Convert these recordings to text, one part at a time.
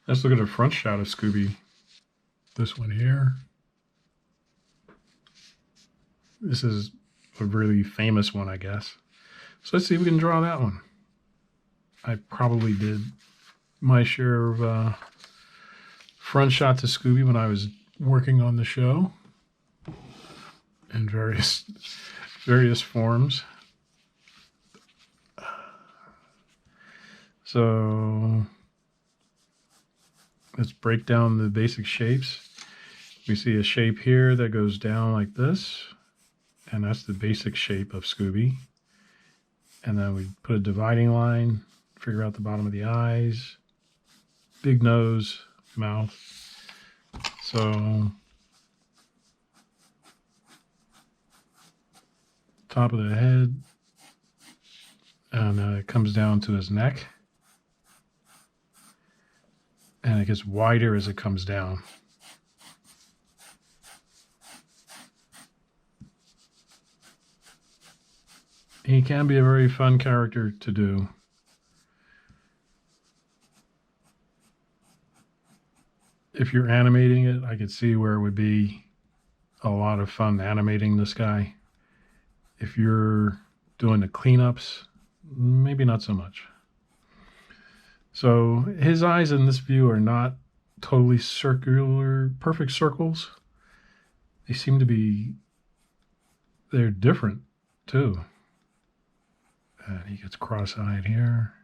Let's look at a front shot of Scooby. This one here. This is a really famous one, I guess. So let's see if we can draw that one. I probably did my share of front shots of Scooby when I was working on the show in various forms. So let's break down the basic shapes. We see a shape here that goes down like this, and that's the basic shape of Scooby. And then we put a dividing line, figure out the bottom of the eyes, big nose, mouth. So top of the head, and it comes down to his neck. And it gets wider as it comes down. He can be a very fun character to do. If you're animating it, I could see where it would be a lot of fun animating this guy. If you're doing the cleanups, maybe not so much. So his eyes in this view are not totally circular, perfect circles. They seem to be, they're different too. And he gets cross-eyed here.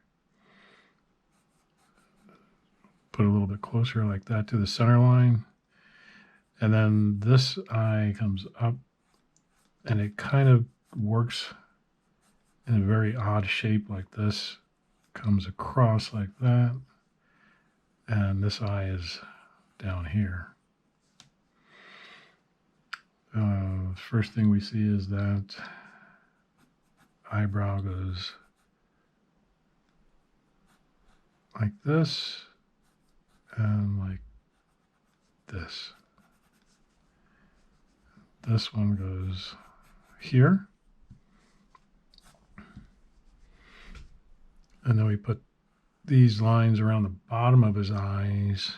Put a little bit closer like that to the center line. And then this eye comes up and it kind of works in a very odd shape like this. Comes across like that. And this eye is down here. First thing we see is that eyebrow goes like this and like this. This one goes here. And then we put these lines around the bottom of his eyes,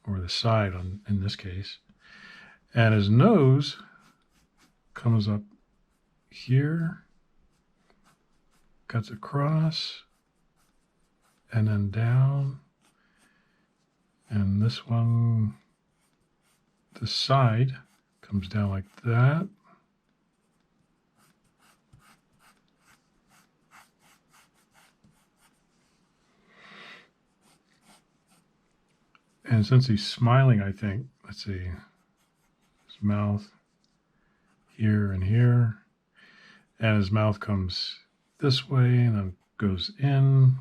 or the side in this case. And his nose comes up here, cuts across, and then down. And this one, the side, comes down like that. And since he's smiling, I think, let's see, his mouth here and here. And his mouth comes this way and then goes in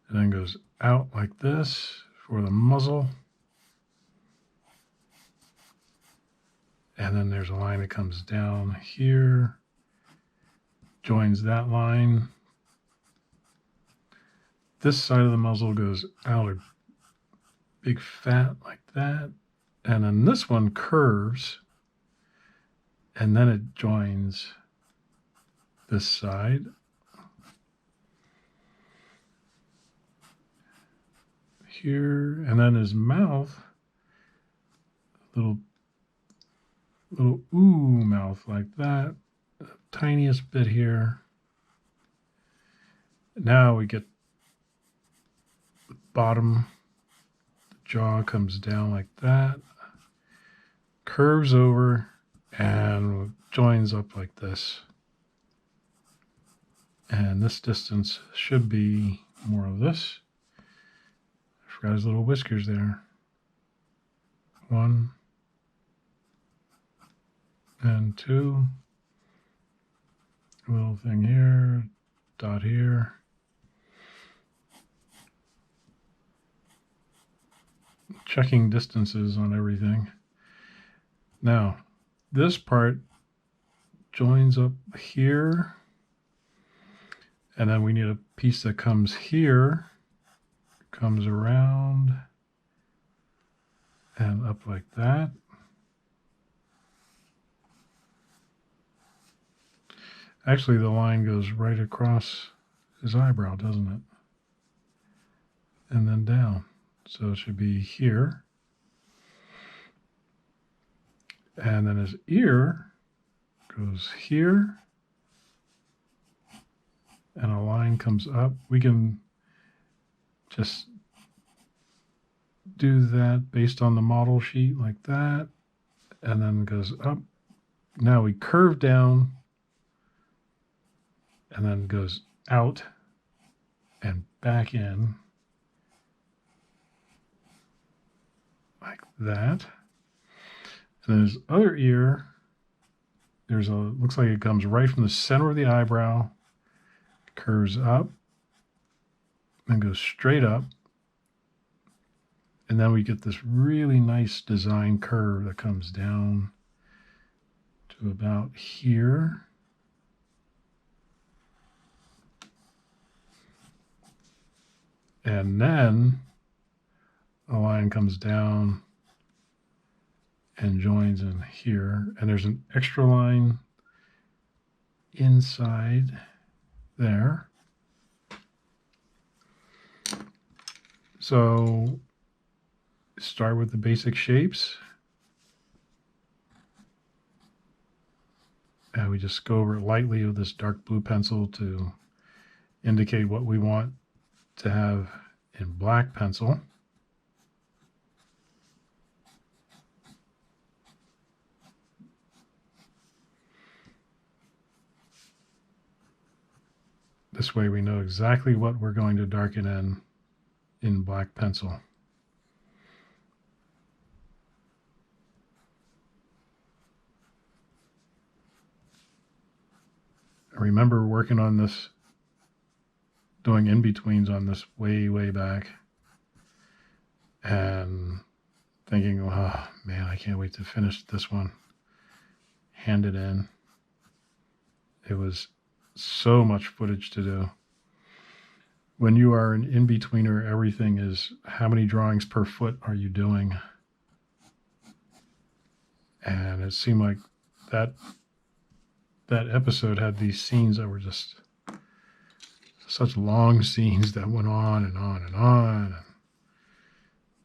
and then goes out like this for the muzzle. And then there's a line that comes down here, joins that line. This side of the muzzle goes out a big fat like that. And then this one curves and then it joins this side. Here, and then his mouth, little ooh mouth like that, the tiniest bit here. Now we get the bottom, the jaw comes down like that, curves over, and joins up like this. And this distance should be more of this. I forgot his little whiskers there. 1 and 2. A little thing here, dot here. Checking distances on everything. Now, this part joins up here. And then we need a piece that comes here, comes around and up like that. Actually, the line goes right across his eyebrow, doesn't it? And then down. So it should be here. And then his ear goes here. And a line comes up. We can just do that based on the model sheet like that. And then it goes up. Now we curve down and then goes out and back in like that. And then his other ear, looks like it comes right from the center of the eyebrow, curves up, and goes straight up. And then we get this really nice design curve that comes down to about here. And then a line comes down and joins in here. And there's an extra line inside there. So start with the basic shapes. And we just go over it lightly with this dark blue pencil to indicate what we want to have in black pencil. This way we know exactly what we're going to darken in black pencil. I remember working on this, doing in-betweens on this way, way back, and thinking, oh man, I can't wait to finish this one. Hand it in. It was so much footage to do. When you are an in-betweener, everything is how many drawings per foot are you doing? And it seemed like that episode had these scenes that were just such long scenes that went on and on and on. And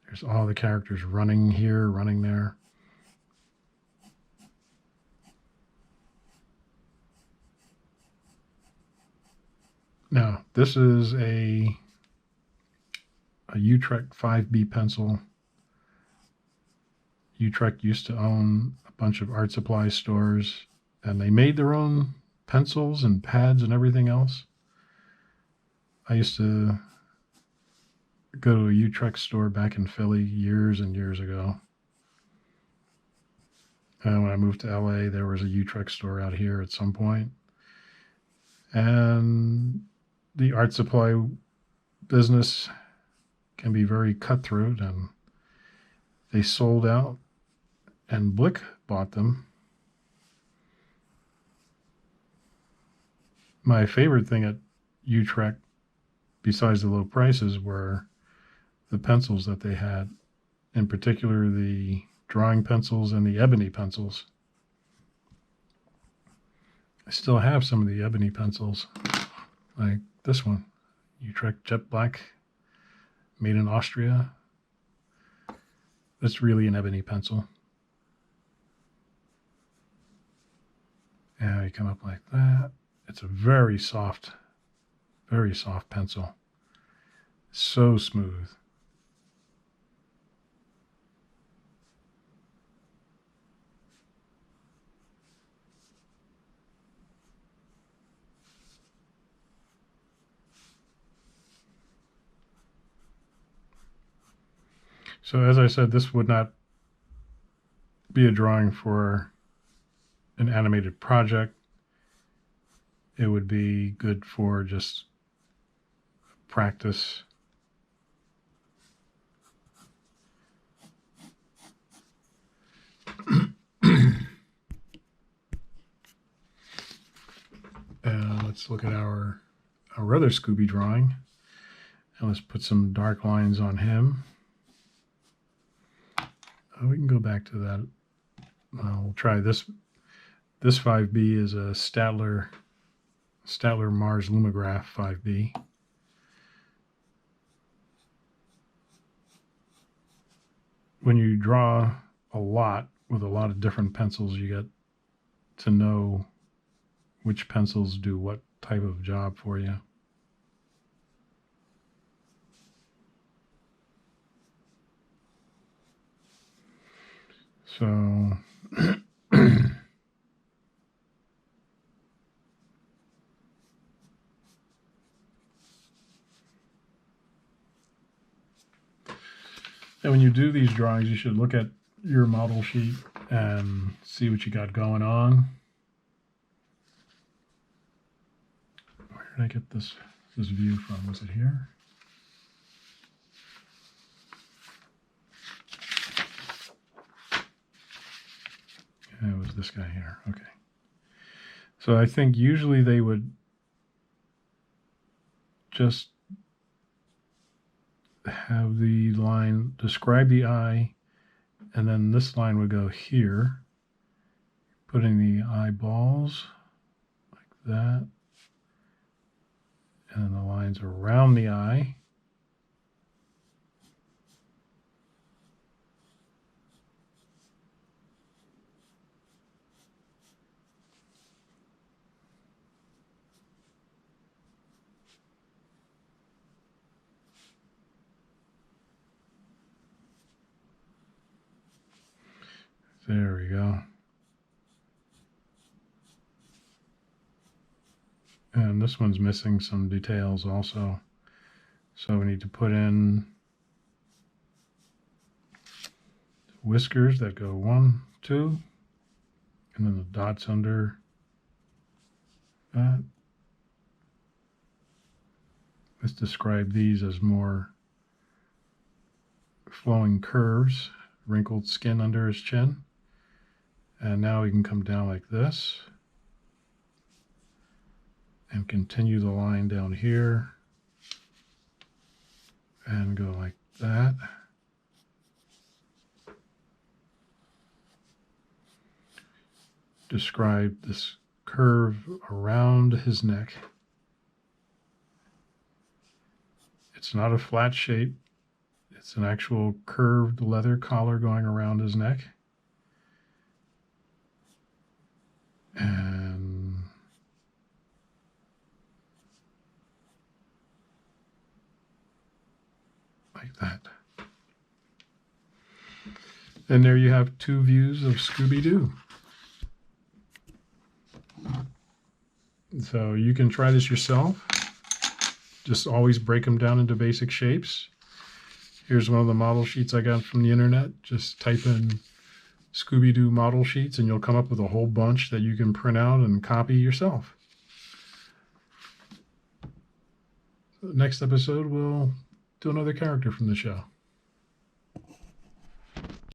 there's all the characters running here, running there. Now, this is a Utrecht 5B pencil. Utrecht used to own a bunch of art supply stores, and they made their own pencils and pads and everything else. I used to go to a Utrecht store back in Philly years and years ago. And when I moved to LA, there was a Utrecht store out here at some point. And the art supply business can be very cutthroat, and they sold out, and Blick bought them. My favorite thing at Utrecht, besides the low prices, were the pencils that they had, in particular the drawing pencils and the ebony pencils. I still have some of the ebony pencils, like this one, Utrecht Jet Black, made in Austria. That's really an ebony pencil. And you come up like that. It's a very soft pencil. So smooth. So as I said, this would not be a drawing for an animated project. It would be good for just practice. Let's look at our other Scooby drawing, and let's put some dark lines on him. We can go back to that. We'll try this. This 5B is a Statler Mars Lumograph 5B. when you draw a lot with a lot of different pencils, you get to know which pencils do what type of job for you. So and when you do these drawings, you should look at your model sheet and see what you got going on. Where did I get this view from? Was it here? Yeah, it was this guy here. Okay. So I think usually they would just have the line describe the eye, and then this line would go here, putting the eyeballs like that, and then the lines around the eye. There we go. And this one's missing some details also. So we need to put in whiskers that go 1, 2, and then the dots under that. Let's describe these as more flowing curves, wrinkled skin under his chin. And now we can come down like this and continue the line down here and go like that. Describe this curve around his neck. It's not a flat shape. It's an actual curved leather collar going around his neck. And like that. And there you have 2 views of Scooby-Doo. So you can try this yourself. Just always break them down into basic shapes. Here's one of the model sheets I got from the internet. Just type in Scooby-Doo model sheets and you'll come up with a whole bunch that you can print out and copy yourself. Next episode, we'll do another character from the show.